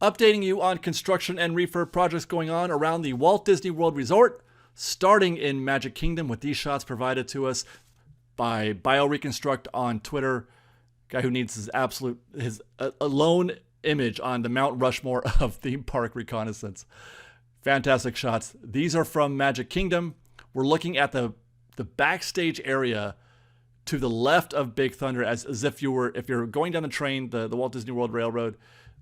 Updating you on construction and refurb projects going on around the Walt Disney World Resort, starting in Magic Kingdom with these shots provided to us by BioReconstruct on Twitter. Guy who needs his alone image on the Mount Rushmore of theme park reconnaissance. Fantastic shots. These are from Magic Kingdom. We're looking at the backstage area to the left of Big Thunder as if you're going down the train, the Walt Disney World Railroad,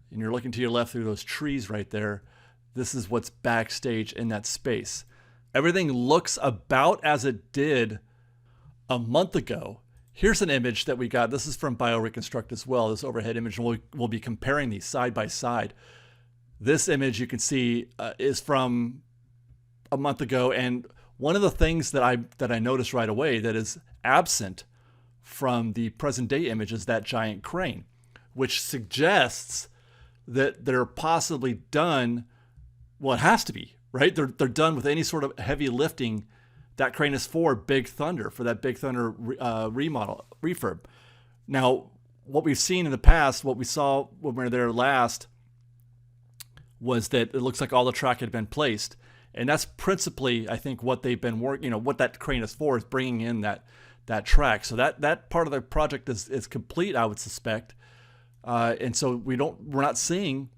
and you're looking to your left through those trees right there. This is what's backstage in that space. Everything looks about as it did a month ago. Here's an image that we got. This is from BioReconstruct as well, this overhead image. We'll be comparing these side by side. This image you can see is from a month ago, and one of the things that I noticed right away that is absent from the present day image is that giant crane, which suggests that they're possibly done. Well, it has to be, right? They're done with any sort of heavy lifting. That crane is for Big Thunder, for that Big Thunder refurb. Now, what we've seen in the past, what we saw when we were there last, was that it looks like all the track had been placed. And that's principally, I think, what they've been working, what that crane is for, is bringing in that track. So that part of the project is complete, I would suspect. And so we're not seeing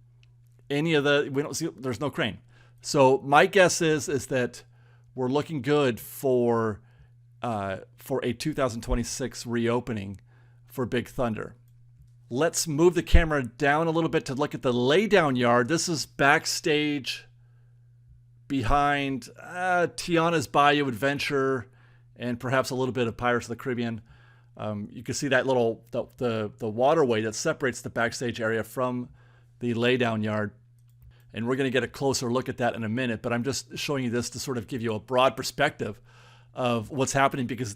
any of there's no crane. So my guess is that we're looking good for a 2026 reopening for Big Thunder. Let's move the camera down a little bit to look at the laydown yard. This is backstage behind Tiana's Bayou Adventure and perhaps a little bit of Pirates of the Caribbean. You can see that the waterway that separates the backstage area from the laydown yard. And we're going to get a closer look at that in a minute, but I'm just showing you this to sort of give you a broad perspective of what's happening, because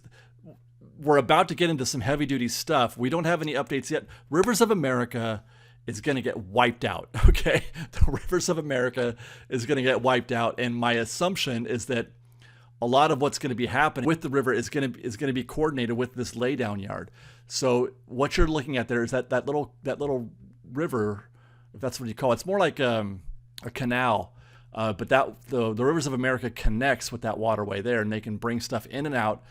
we're about to get into some heavy-duty stuff. We don't have any updates yet. Rivers of America is going to get wiped out, okay? The Rivers of America is going to get wiped out, and my assumption is that a lot of what's going to be happening with the river is going to be coordinated with this laydown yard. So what you're looking at there is that little river, if that's what you call it. It's more like a canal, but the Rivers of America connects with that waterway there, and they can bring stuff in and out.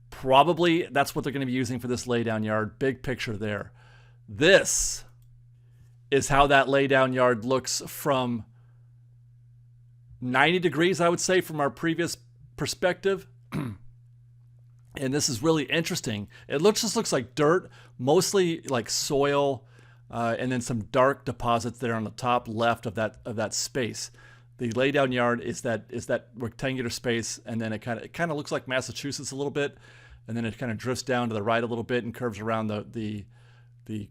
Probably that's what they're going to be using for this laydown yard. Big picture there. This is how that laydown yard looks from 90 degrees, I would say, from our previous perspective. And this is really interesting. It just looks like dirt, mostly like soil, and then some dark deposits there on the top left of that space. The laydown yard is that rectangular space, and then it kind of looks like Massachusetts a little bit, and then it kind of drifts down to the right a little bit and curves around the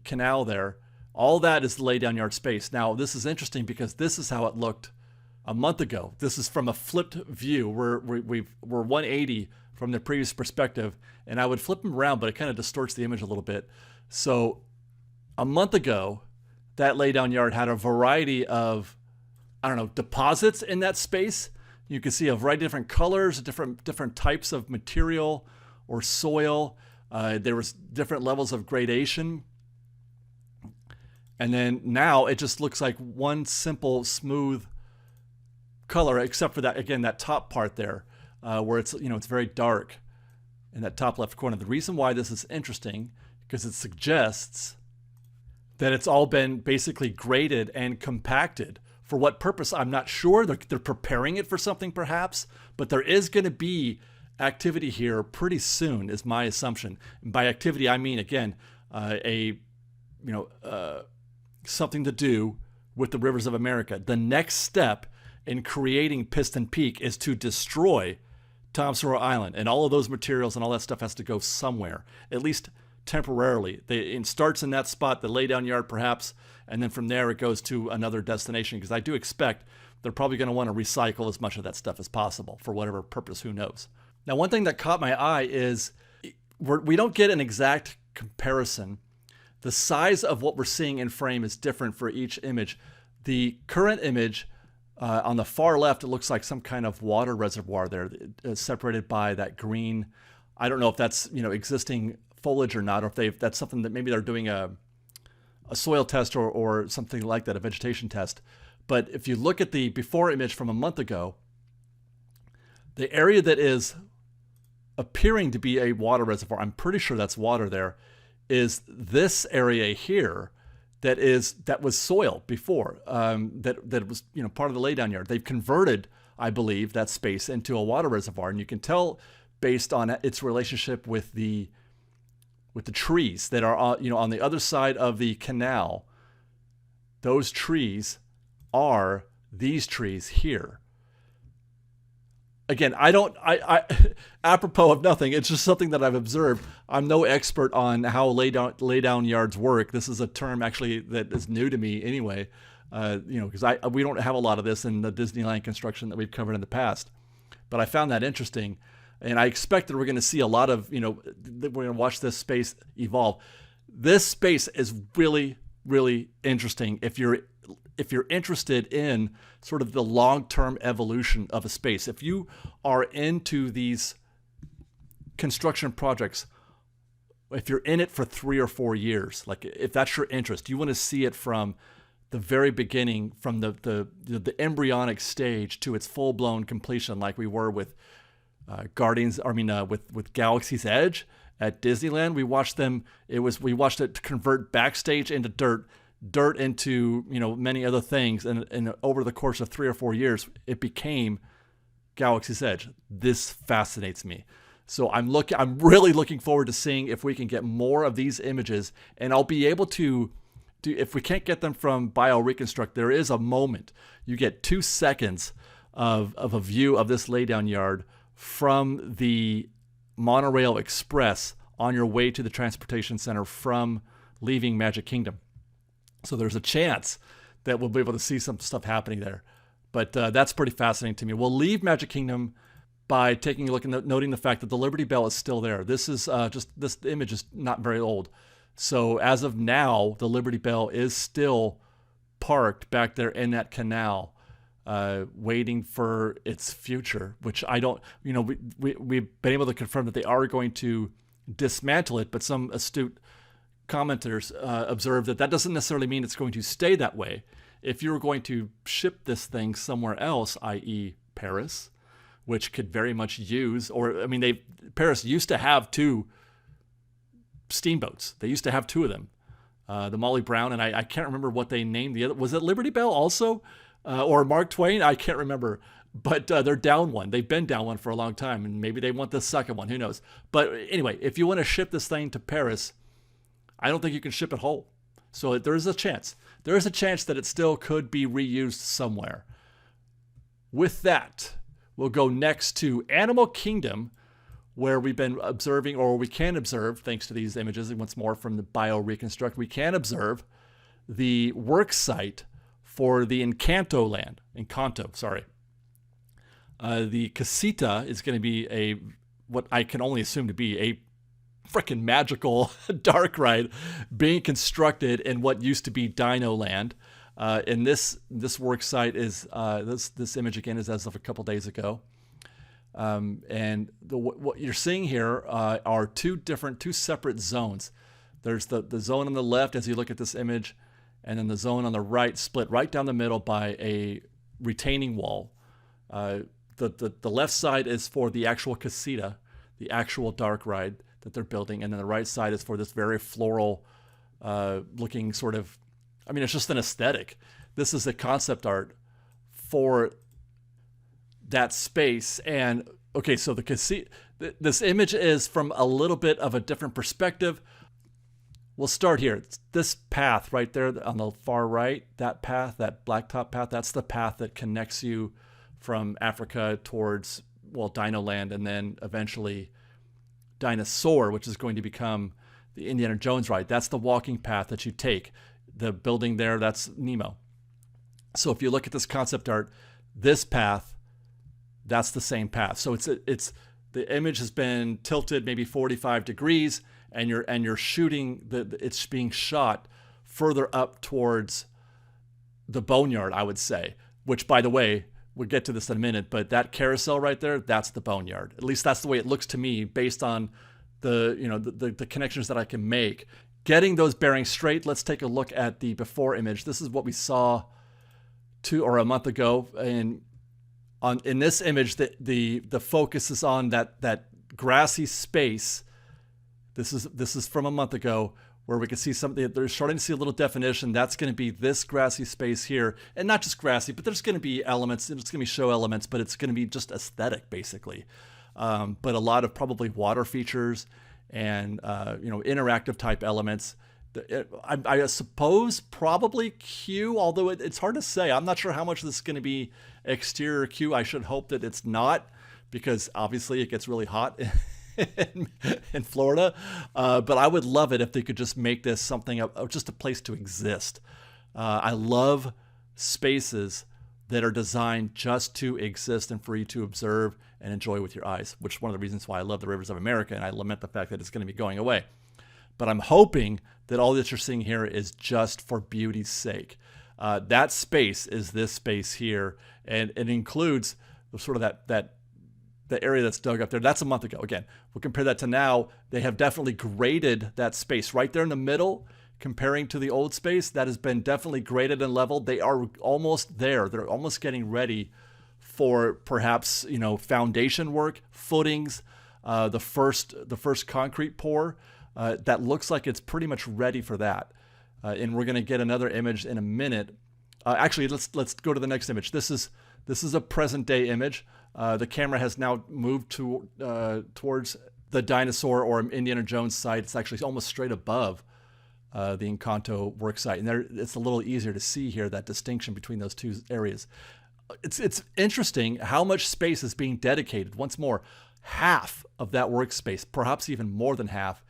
canal there. All that is the laydown yard space. Now, this is interesting because this is how it looked a month ago. This is from a flipped view. We're 180 from the previous perspective, and I would flip them around, but it kind of distorts the image a little bit. So a month ago, that laydown yard had a variety of, deposits in that space. You can see a variety of different colors, different types of material or soil. There was different levels of gradation. And then now it just looks like one simple, smooth color, except for that, again, that top part there, where it's very dark in that top left corner. The reason why this is interesting, because it suggests that it's all been basically graded and compacted. For what purpose, I'm not sure. They're preparing it for something perhaps, but there is going to be activity here pretty soon, is my assumption. And by activity, I mean, again, something to do with the Rivers of America. The next step in creating Piston Peak is to destroy Tom Sawyer Island, and all of those materials and all that stuff has to go somewhere, at least temporarily. It starts in that spot, the laydown yard perhaps, and then from there it goes to another destination, because I do expect they're probably going to want to recycle as much of that stuff as possible for whatever purpose, who knows. Now, one thing that caught my eye is we don't get an exact comparison. The size of what we're seeing in frame is different for each image. The current image on the far left, it looks like some kind of water reservoir there, separated by that green. I don't know if that's existing foliage or not, or if that's something that maybe they're doing a a soil test or something like that, a vegetation test. But if you look at the before image from a month ago, the area that is appearing to be a water reservoir, I'm pretty sure that's water there, is this area here that was soil before, that was part of the laydown yard. They've converted, I believe, that space into a water reservoir, and you can tell based on its relationship with the trees that are on the other side of the canal. Those trees are these trees here. Again, I apropos of nothing, it's just something that I've observed. I'm no expert on how laydown yards work. This is a term actually that is new to me anyway, because we don't have a lot of this in the Disneyland construction that we've covered in the past. But I found that interesting, and I expect that we're going to see a lot of, we're going to watch this space evolve. This space is really, really interesting if you're interested in sort of the long-term evolution of a space. If you are into these construction projects, if you're in it for 3 or 4 years, like if that's your interest, you want to see it from the very beginning, from the embryonic stage to its full-blown completion, like we were with with Galaxy's Edge at Disneyland. We watched it convert backstage into dirt into many other things, and over the course of 3 or 4 years it became Galaxy's Edge. This fascinates me, so I'm really looking forward to seeing if we can get more of these images, and I'll be able to do, if we can't get them from BioReconstruct, there is a moment you get 2 seconds of a view of this laydown yard from the monorail express on your way to the transportation center from leaving Magic Kingdom. So there's a chance that we'll be able to see some stuff happening there. But that's pretty fascinating to me. We'll leave Magic Kingdom by taking a look and noting the fact that the Liberty Bell is still there. This is this image is not very old. So as of now, the Liberty Bell is still parked back there in that canal, waiting for its future, which I don't, we've been able to confirm that they are going to dismantle it, but some astute commenters observe that doesn't necessarily mean it's going to stay that way. If you're going to ship this thing somewhere else, i.e. Paris, which could very much use, Paris used to have 2 steamboats. They used to have 2 of them, the Molly Brown, and I can't remember what they named the other. Was it Liberty Bell also, or Mark Twain? I can't remember. But they're down one. They've been down one for a long time, and maybe they want the second one. Who knows? But anyway, if you want to ship this thing to Paris, I don't think you can ship it whole. So there is a chance. There is a chance that it still could be reused somewhere. With that, we'll go next to Animal Kingdom, where we've been observing, or we can observe, thanks to these images, and once more from the BioReconstruct, we can observe the work site for the Encanto, sorry. The Casita is going to be what I can only assume to be a freaking magical dark ride being constructed in what used to be Dino Land. And this work site is this image again is as of a couple days ago. And what you're seeing here are two separate zones. There's the zone on the left as you look at this image, and then the zone on the right split right down the middle by a retaining wall. The left side is for the actual Casita, the actual dark ride that they're building, and then the right side is for this very floral looking sort of, it's just an aesthetic. This is the concept art for that space. And okay, so the Casita, this image is from a little bit of a different perspective. We'll start here. It's this path right there on the far right, that path, that blacktop path, that's the path that connects you from Africa towards, Dino Land, and then eventually Dinosaur, which is going to become the Indiana Jones ride. That's the walking path that you take. The building there, that's Nemo. So if you look at this concept art, this path, that's the same path. So it's the image has been tilted maybe 45 degrees, and you're shooting it's being shot further up towards the boneyard, I would say. Which, by the way, we'll get to this in a minute, but that carousel right there, that's the boneyard. At least that's the way it looks to me, based on the connections that I can make getting those bearings straight, let's take a look at the before image. This is what we saw a month ago. And in this image, the focus is on that grassy space. This is from a month ago, where we can see something. They're starting to see a little definition. That's going to be this grassy space here, and not just grassy, but there's going to be elements. It's going to be show elements, but it's going to be just aesthetic, basically. But a lot of probably water features and interactive type elements. I suppose probably queue, although it's hard to say. I'm not sure how much this is going to be exterior queue. I should hope that it's not, because obviously it gets really hot in Florida. But I would love it if they could just make this something, just a place to exist. I love spaces that are designed just to exist and for you to observe and enjoy with your eyes, which is one of the reasons why I love the Rivers of America, and I lament the fact that it's going to be going away. But I'm hoping that all that you're seeing here is just for beauty's sake. That space is this space here, and it includes sort of the area that's dug up there. That's a month ago. Again, we'll compare that to now. They have definitely graded that space right there in the middle. Comparing to the old space, that has been definitely graded and leveled. They are almost there. They're almost getting ready for perhaps foundation work, footings, the first concrete pour. That looks like it's pretty much ready for that. And we're going to get another image in a minute. Actually, let's go to the next image. This is a present day image. The camera has now moved towards the dinosaur or Indiana Jones site. It's actually almost straight above the Encanto work site, and it's a little easier to see here, that distinction between those two areas. It's interesting how much space is being dedicated. Once more, half of that workspace, perhaps even more than half,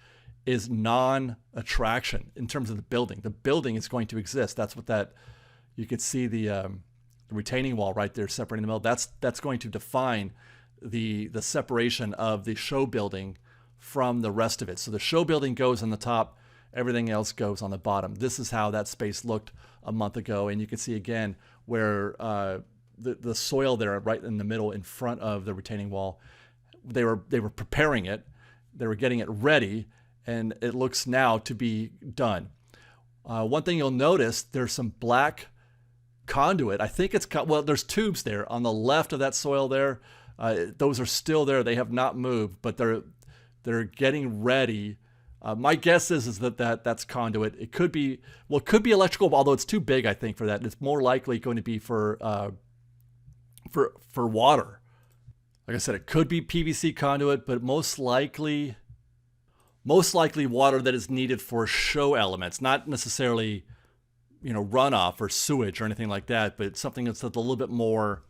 is non-attraction in terms of the building. The building is going to exist. That's what you could see the retaining wall right there separating the middle. That's going to define the separation of the show building from the rest of it. So the show building goes on the top, everything else goes on the bottom. This is how that space looked a month ago, and you can see again where the soil there right in the middle in front of the retaining wall, they were preparing it, they were getting it ready, and it looks now to be done. One thing you'll notice, there's some black conduit. I think there's tubes there on the left of that soil there. Those are still there. They have not moved, but they're getting ready. My guess is that's conduit. It could be electrical, although it's too big, I think, for that. It's more likely going to be for water. Like I said, it could be PVC conduit, but most likely water that is needed for show elements, not necessarily runoff or sewage or anything like that, but something that's a little bit more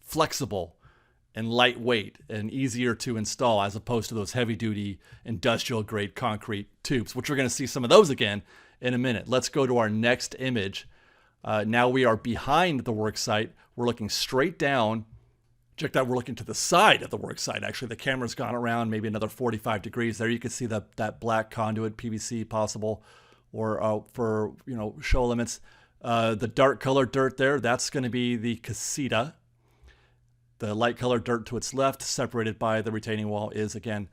flexible and lightweight and easier to install, as opposed to those heavy-duty industrial-grade concrete tubes, which we're going to see some of those again in a minute. Let's go to our next image. Now we are behind the work site. We're looking straight down. Check that, we're looking to the side of the work site. Actually, the camera's gone around maybe another 45 degrees. There you can see that black conduit, PVC possible, or for show elements. The dark colored dirt there, that's going to be the casita. The light colored dirt to its left, separated by the retaining wall, is again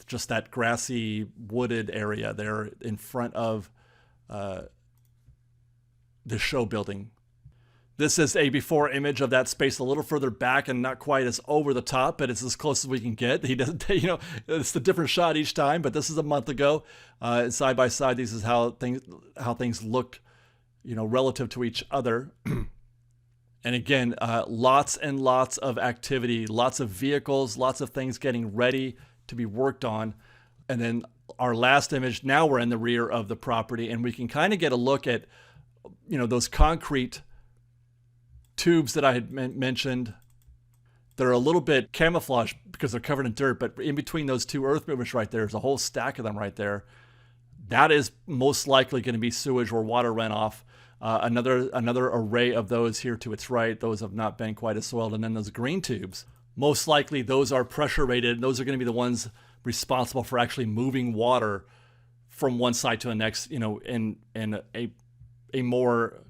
just that grassy wooded area there in front of the show building. This is a before image of that space a little further back and not quite as over the top, but it's as close as we can get. He doesn't, it's a different shot each time, but this is a month ago. Side by side, this is how things looked, relative to each other. And again, lots and lots of activity, lots of vehicles, lots of things getting ready to be worked on. And then our last image, now we're in the rear of the property, and we can kind of get a look at, those concrete tubes that I had mentioned. They're a little bit camouflaged because they're covered in dirt, but in between those two earth movers right there, there's a whole stack of them right there. That is most likely going to be sewage or water runoff. Another array of those here to its right. Those have not been quite as soiled. And then those green tubes, most likely those are pressure rated. Those are going to be the ones responsible for actually moving water from one side to the next, in a more,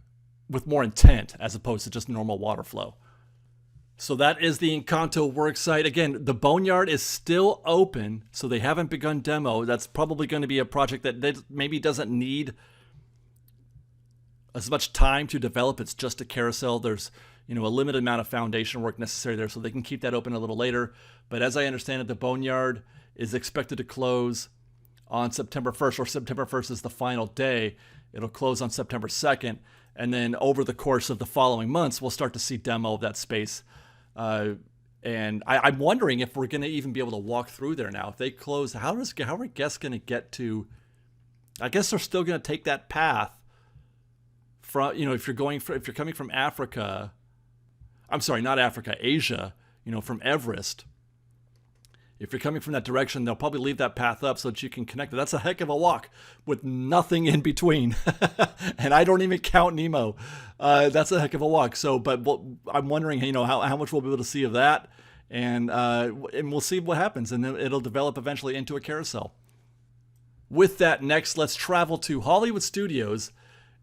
with more intent, as opposed to just normal water flow. So that is the Encanto worksite. Again, the Boneyard is still open, so they haven't begun demo. That's probably going to be a project that maybe doesn't need as much time to develop. It's just a carousel. There's a limited amount of foundation work necessary there, so they can keep that open a little later. But as I understand it, the Boneyard is expected to close on September 1st, or September 1st is the final day. It'll close on September 2nd, and then over the course of the following months, we'll start to see demo of that space. And I'm wondering if we're going to even be able to walk through there now. If they close, how are guests going to get to? I guess they're still going to take that path from, if you're coming from Africa. I'm sorry, not Africa, Asia. From Everest. If you're coming from that direction, they'll probably leave that path up so that you can connect it. That's a heck of a walk with nothing in between. And I don't even count Nemo. That's a heck of a walk. So, but I'm wondering, how much we'll be able to see of that. And we'll see what happens. And then it'll develop eventually into a carousel. With that, next, let's travel to Hollywood Studios.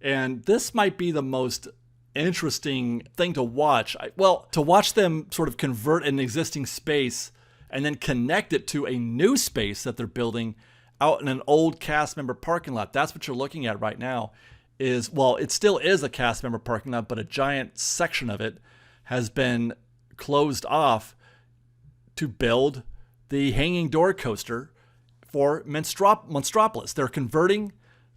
And this might be the most interesting thing to watch. To watch them sort of convert an existing space and then connect it to a new space that they're building out in an old cast member parking lot. That's what you're looking at right now. It still is a cast member parking lot, but a giant section of it has been closed off to build the hanging door coaster for Monstropolis. They're converting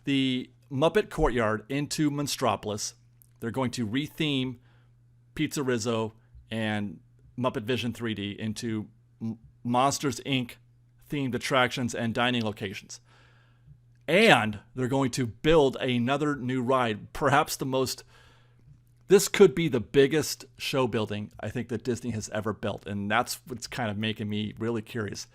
the Muppet Courtyard into Monstropolis. They're going to retheme Pizza Rizzo and Muppet Vision 3D into Monsters, Inc. themed attractions and dining locations. And they're going to build another new ride, perhaps this could be the biggest show building I think that Disney has ever built. And that's what's kind of making me really curious.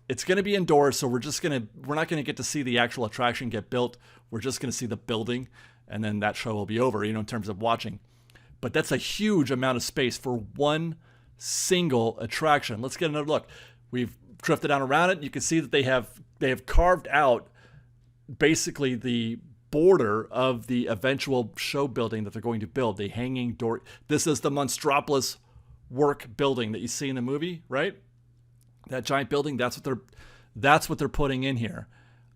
It's going to be indoors, so we're not going to get to see the actual attraction get built. We're just going to see the building, and then that show will be over, in terms of watching. But that's a huge amount of space for one single attraction. Let's get another look. We've drifted down around it. You can see that they have carved out basically the border of the eventual show building that they're going to build, the hanging door. This is the Monstropolis work building that you see in the movie, right? That giant building. That's what they're putting in here.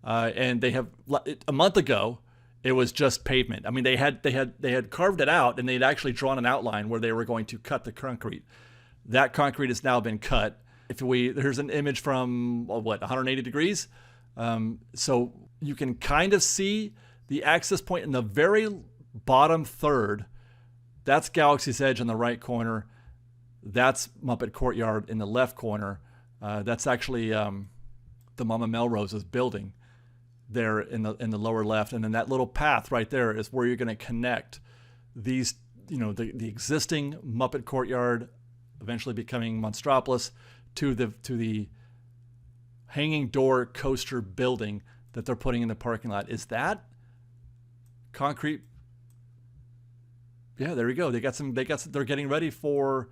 And they have, a month ago, it was just pavement. I mean, they had carved it out, and they'd actually drawn an outline where they were going to cut the concrete. That concrete has now been cut. Here's an image from 180 degrees. So you can kind of see the access point in the very bottom third. That's Galaxy's Edge in the right corner. That's Muppet Courtyard in the left corner. That's actually the Mama Melrose's building there in the lower left, and then that little path right there is where you're going to connect these, the existing Muppet Courtyard, eventually becoming Monstropolis, to the hanging door coaster building that they're putting in the parking lot. Is that concrete? Yeah, there we go. They're getting ready for,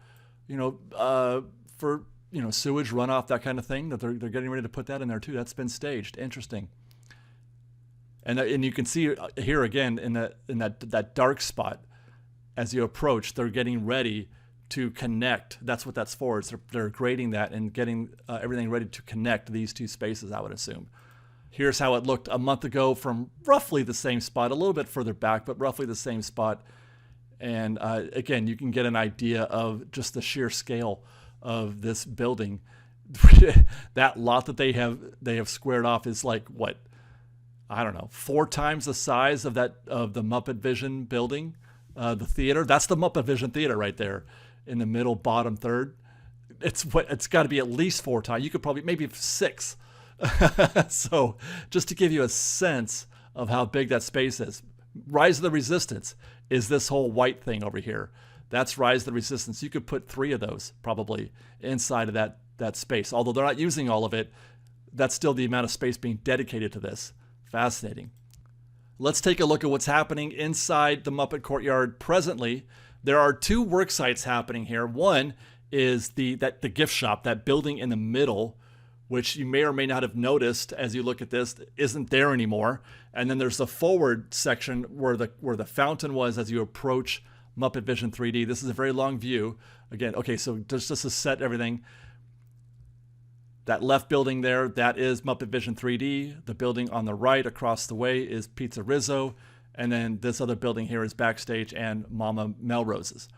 sewage runoff, that kind of thing. That they're getting ready to put that in there too. That's been staged. Interesting. And you can see here again in that dark spot as you approach, they're getting ready to connect. That's what that's for. They're grading that and getting everything ready to connect these two spaces, I would assume. Here's how it looked a month ago from roughly the same spot, a little bit further back, but roughly the same spot. And again, you can get an idea of just the sheer scale of this building. That lot that they have squared off is like, what? I don't know, 4 times the size of the Muppet Vision building, the theater. That's the Muppet Vision Theater right there in the middle bottom third. It's got to be at least 4 times. You could probably maybe 6. So just to give you a sense of how big that space is. Rise of the Resistance is this whole white thing over here. That's Rise of the Resistance. You could put 3 of those probably inside of that space. Although they're not using all of it, that's still the amount of space being dedicated to this. Fascinating. Let's take a look at what's happening inside the Muppet Courtyard presently. There are 2 work sites happening here. One is the gift shop, that building in the middle, which you may or may not have noticed as you look at this, isn't there anymore. And then there's the forward section where the fountain was as you approach Muppet Vision 3D. This is a very long view. Again, okay, so just to set everything, that left building there, that is Muppet Vision 3D. The building on the right across the way is Pizza Rizzo. And then this other building here is Backstage and Mama Melrose's.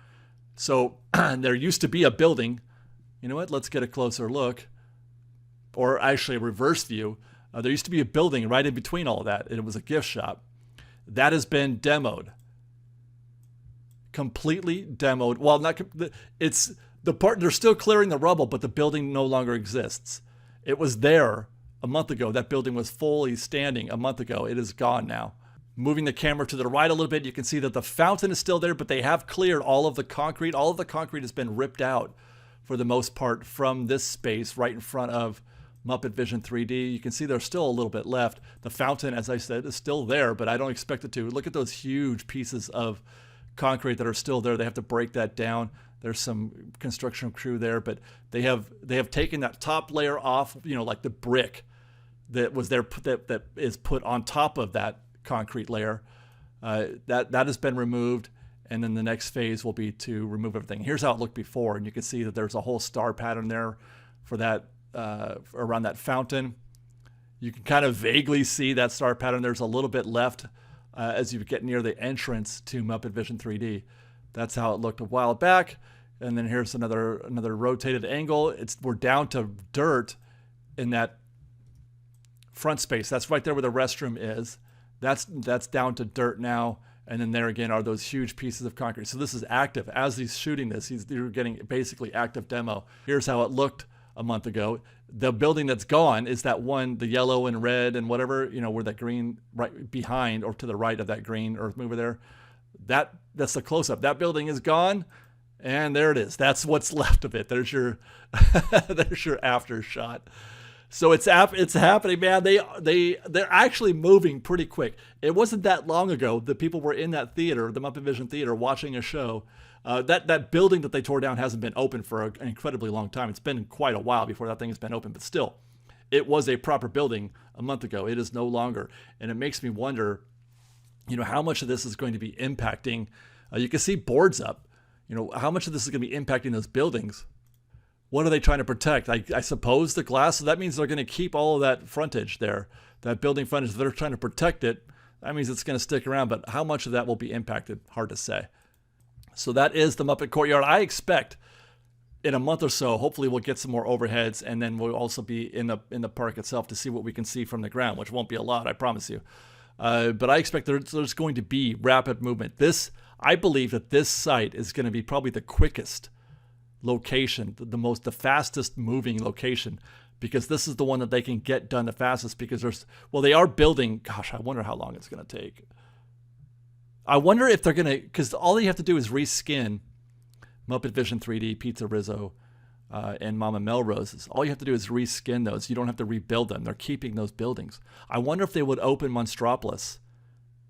So there used to be a building. You know what? Let's get a closer look. Or actually a reverse view. There used to be a building right in between all of that. It was a gift shop. That has been demoed. Completely demoed. Well, it's the part, they're still clearing the rubble, but the building no longer exists. It was there a month ago. That building was fully standing a month ago. It is gone now. Moving the camera to the right a little bit, you can see that the fountain is still there, but they have cleared all of the concrete. All of the concrete has been ripped out for the most part from this space right in front of Muppet Vision 3D. You can see there's still a little bit left. The fountain, as I said, is still there, but I don't expect it to. Look at those huge pieces of concrete that are still there. They have to break that down. There's some construction crew there, but they have taken that top layer off, you know, like the brick that was there that is put on top of that concrete layer. That has been removed, and then the next phase will be to remove everything. Here's how it looked before, and you can see that there's a whole star pattern there for that around that fountain. You can kind of vaguely see that star pattern. There's a little bit left as you get near the entrance to Muppet Vision 3D. That's how it looked a while back. And then here's another rotated angle. We're down to dirt in that front space. That's right there where the restroom is. That's down to dirt now. And then there again are those huge pieces of concrete. So this is active. As he's shooting this, you're getting basically active demo. Here's how it looked a month ago. The building that's gone is that one, the yellow and red and whatever, you know, where that green right behind or to the right of that green earth mover there. That's the close-up. That building is gone, and there it is. That's what's left of it. There's your there's your after shot. So it's happening, man. They're actually moving pretty quick. It wasn't that long ago that people were in that theater, the Muppet Vision Theater, watching a show. That building that they tore down hasn't been open for an incredibly long time. It's been quite a while before that thing has been open, but still, it was a proper building a month ago. It is no longer, and it makes me wonder, you know, how much of this is going to be impacting. You can see boards up. You know, how much of this is going to be impacting those buildings? What are they trying to protect? I suppose the glass. So that means they're going to keep all of that frontage there, that building frontage. They're trying to protect it. That means it's going to stick around. But how much of that will be impacted? Hard to say. So that is the Muppet Courtyard. I expect in a month or so, hopefully we'll get some more overheads, and then we'll also be in the park itself to see what we can see from the ground, which won't be a lot, I promise you. But I expect there's going to be rapid movement. I believe that this site is going to be probably the quickest location, the fastest moving location, because this is the one that they can get done the fastest, because they are building. Gosh, I wonder how long it's going to take. I wonder if they're going to, because all you have to do is reskin Muppet Vision 3D, Pizza Rizzo, and Mama Melrose's. All you have to do is reskin those. You don't have to rebuild them. They're keeping those buildings. I wonder if they would open Monstropolis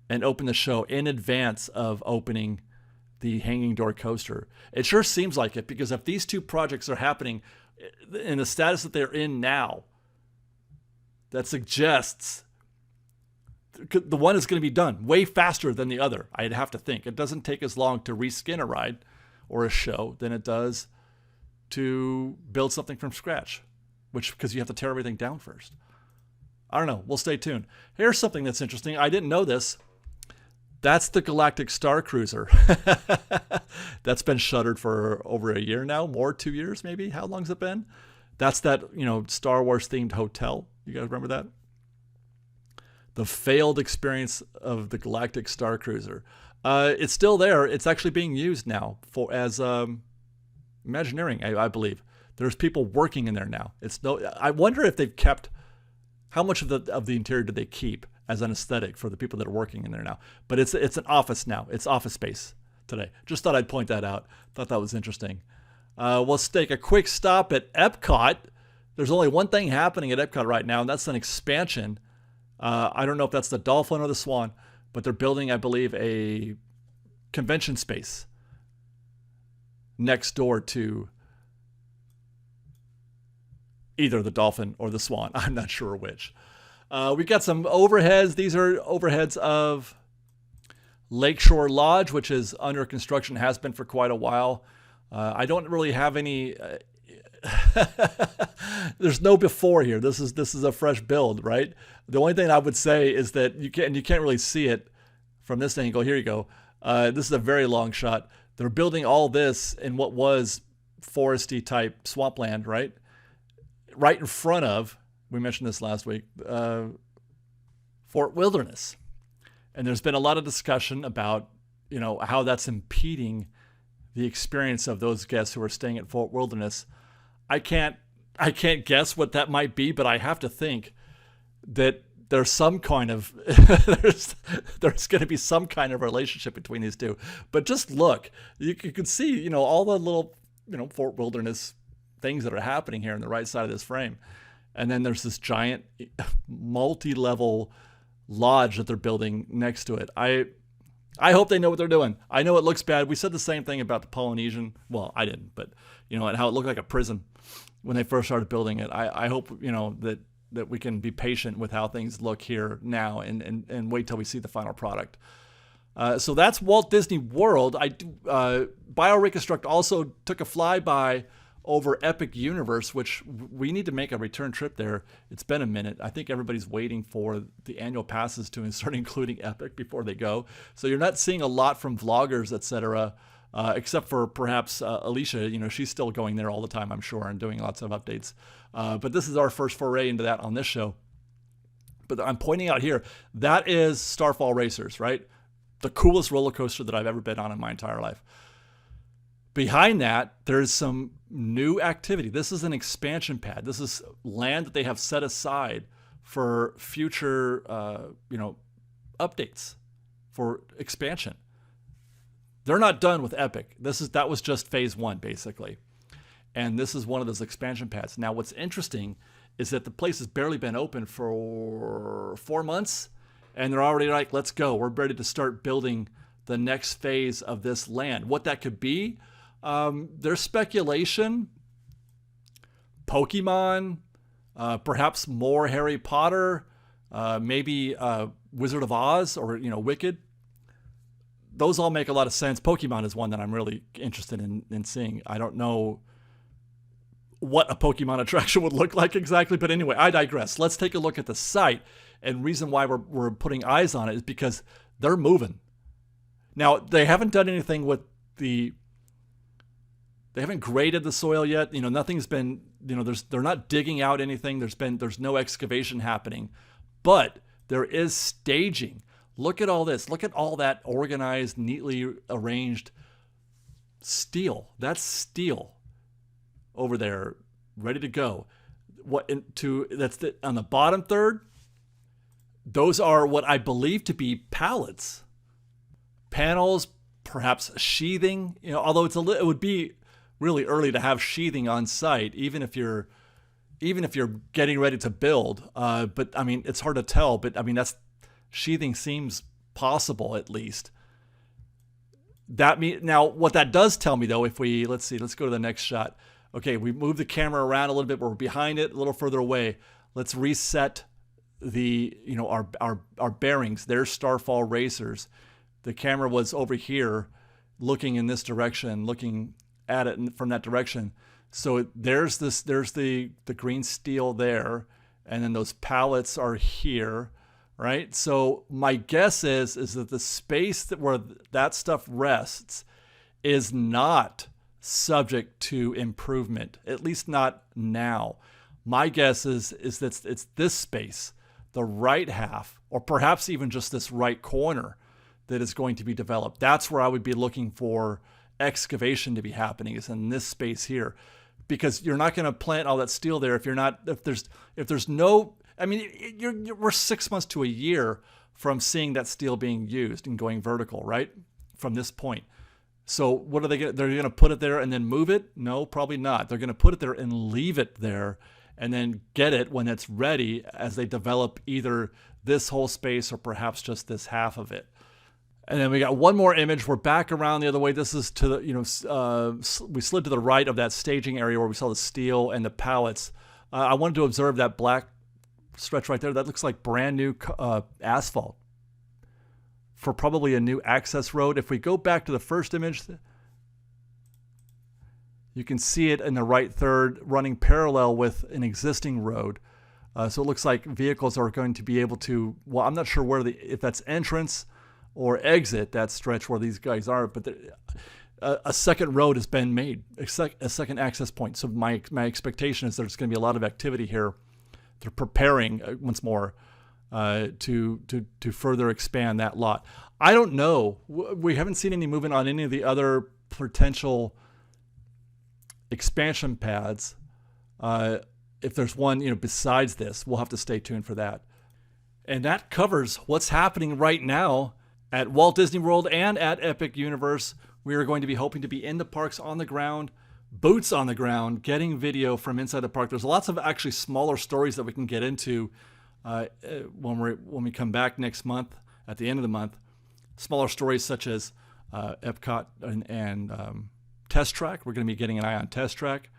and open the show in advance of opening the hanging door coaster. It sure seems like it, because if these two projects are happening in the status that they're in now, that suggests the one is going to be done way faster than the other. I'd have to think. It doesn't take as long to reskin a ride or a show than it does to build something from scratch, because you have to tear everything down first. I don't know. We'll stay tuned. Here's something that's interesting. I didn't know this. That's the Galactic Star Cruiser. That's been shuttered for over a year now, 2 years maybe. How long's it been? That's that, Star Wars themed hotel. You guys remember that? The failed experience of the Galactic Star Cruiser. It's still there. It's actually being used now as Imagineering, I believe. There's people working in there now. I wonder if they've kept, how much of the interior did they keep as an aesthetic for the people that are working in there now? But it's an office now. It's office space today. Just thought I'd point that out. Thought that was interesting. Let's take a quick stop at Epcot. There's only one thing happening at Epcot right now, and that's an expansion. I don't know if that's the Dolphin or the Swan, but they're building, I believe, a convention space next door to either the Dolphin or the Swan. I'm not sure which. We got some overheads. These are overheads of Lakeshore Lodge, which is under construction, has been for quite a while. I don't really have any. There's no before here. This is a fresh build, right? The only thing I would say is that you can't really see it from this angle. Here you go. This is a very long shot. They're building all this in what was foresty type swampland, right? Right in front of, we mentioned this last week, Fort Wilderness. And there's been a lot of discussion about, how that's impeding the experience of those guests who are staying at Fort Wilderness. I can't guess what that might be, but I have to think that there's some kind of there's going to be some kind of relationship between these two. But just look, you can see, all the little, Fort Wilderness things that are happening here on the right side of this frame. And then there's this giant multi-level lodge that they're building next to it. I hope they know what they're doing. I know it looks bad. We said the same thing about the Polynesian. Well, I didn't, but and how it looked like a prison when they first started building it. I hope that we can be patient with how things look here now and wait till we see the final product. So that's Walt Disney World. BioReconstruct also took a flyby over Epic Universe, which we need to make a return trip there. It's been a minute. I think everybody's waiting for the annual passes to start including Epic before they go. So you're not seeing a lot from vloggers, etc., except for perhaps Alicia. She's still going there all the time, I'm sure, and doing lots of updates. But this is our first foray into that on this show. But I'm pointing out here, that is Starfall Racers, right? The coolest roller coaster that I've ever been on in my entire life. Behind that, there's some new activity. This is an expansion pad. This is land that they have set aside for future, updates for expansion. They're not done with Epic. That was just phase 1, basically. And this is one of those expansion pads. Now, what's interesting is that the place has barely been open for 4 months, and they're already like, let's go. We're ready to start building the next phase of this land. What that could be, there's speculation. Pokemon, perhaps more Harry Potter, maybe Wizard of Oz or, Wicked. Those all make a lot of sense. Pokemon is one that I'm really interested in seeing. I don't know what a Pokemon attraction would look like exactly, but anyway, I digress. Let's take a look at the site. And reason why we're putting eyes on it is because they're moving. Now, they haven't done anything with they haven't graded the soil yet. Nothing's been, they're not digging out anything. There's no excavation happening, but there is staging. Look at all this. Look at all that organized, neatly arranged steel. That's steel over there, ready to go. On the bottom third, those are what I believe to be pallets, panels, perhaps sheathing. Although it would be really early to have sheathing on site, even if you're getting ready to build. But I mean, it's hard to tell. But I mean, sheathing seems possible at least. Now, what that does tell me though, let's go to the next shot. Okay, we move the camera around a little bit. We're behind it, a little further away. Let's reset our bearings. There's Starfall Racers. The camera was over here, looking in this direction, looking at it from that direction. So there's the green steel there, and then those pallets are here, right? So my guess is that the space where that stuff rests is not subject to improvement, at least not now. My guess is that it's this space, the right half, or perhaps even just this right corner that is going to be developed. That's where I would be looking for excavation to be happening, is in this space here, because you're not going to plant all that steel there if there's no. I mean, we're 6 months to a year from seeing that steel being used and going vertical, right? From this point. So what are they going to? They're going to put it there and then move it? No, probably not. They're going to put it there and leave it there, and then get it when it's ready as they develop either this whole space or perhaps just this half of it. And then we got one more image. We're back around the other way. This is to the, we slid to the right of that staging area where we saw the steel and the pallets. I wanted to observe that black stretch right there. That looks like brand new asphalt for probably a new access road. If we go back to the first image, you can see it in the right third running parallel with an existing road. So it looks like vehicles are going to be able to, well, I'm not sure where if that's entrance or exit, that stretch where these guys are, but a second road has been made, a second access point. So my expectation is there's going to be a lot of activity here. They're preparing once more to further expand that lot. I don't know. We haven't seen any movement on any of the other potential expansion paths. If there's one, besides this, we'll have to stay tuned for that. And that covers what's happening right now at Walt Disney World and at Epic Universe. We are going to be hoping to be in the parks on the ground, boots on the ground, getting video from inside the park. There's lots of actually smaller stories that we can get into when we come back next month, at the end of the month. Smaller stories such as Epcot and Test Track. We're going to be getting an eye on Test Track.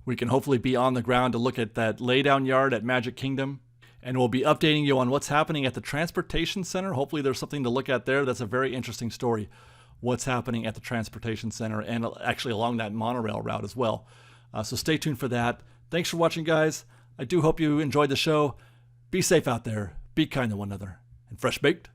We can hopefully be on the ground to look at that laydown yard at Magic Kingdom. And we'll be updating you on what's happening at the Transportation Center. Hopefully there's something to look at there. That's a very interesting story. What's happening at the Transportation Center and actually along that monorail route as well. So stay tuned for that. Thanks for watching, guys. I do hope you enjoyed the show. Be safe out there. Be kind to one another. And fresh baked.